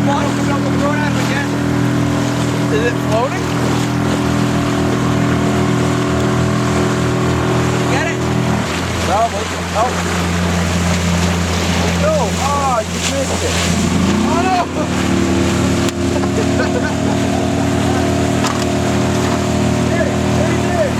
bottle coming out the throat at him again. Is it floating? Get it? Probably. Oh. No. Oh, you missed it. Oh no! There he did.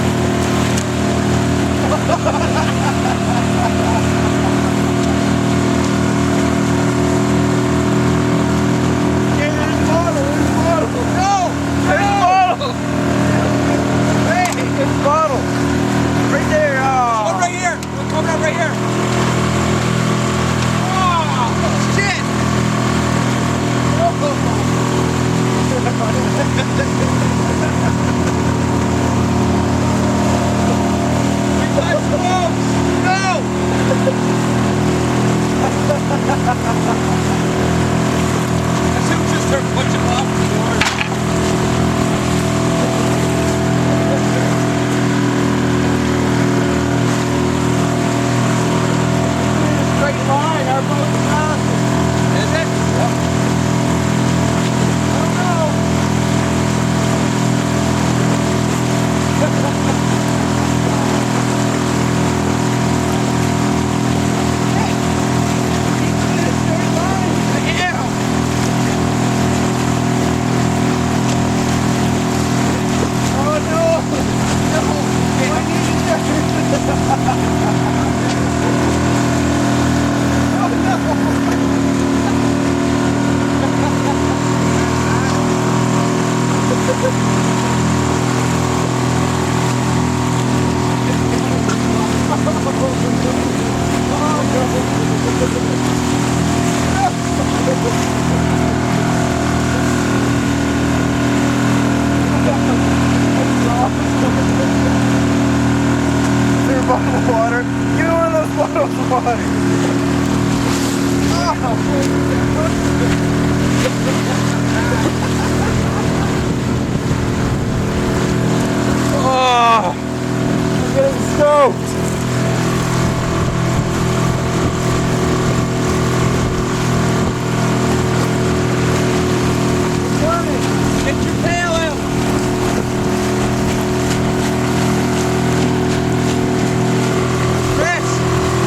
Bottled water. Get one of those bottles of water. Oh, I'm getting stoked. Get your tail out! Chris!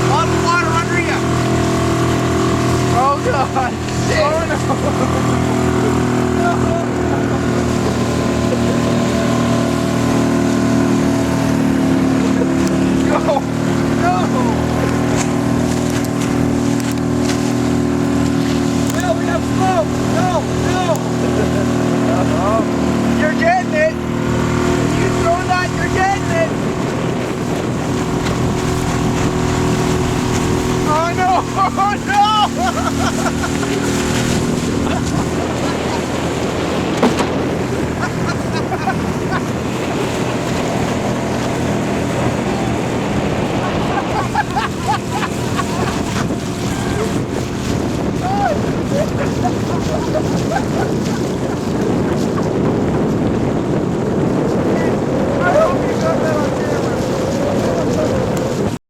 Bottled water under you! Oh God! Shit. Oh no! No! Will, we have smoke! No! No! You're getting it! You throw that, you're getting it! Oh no! Oh no!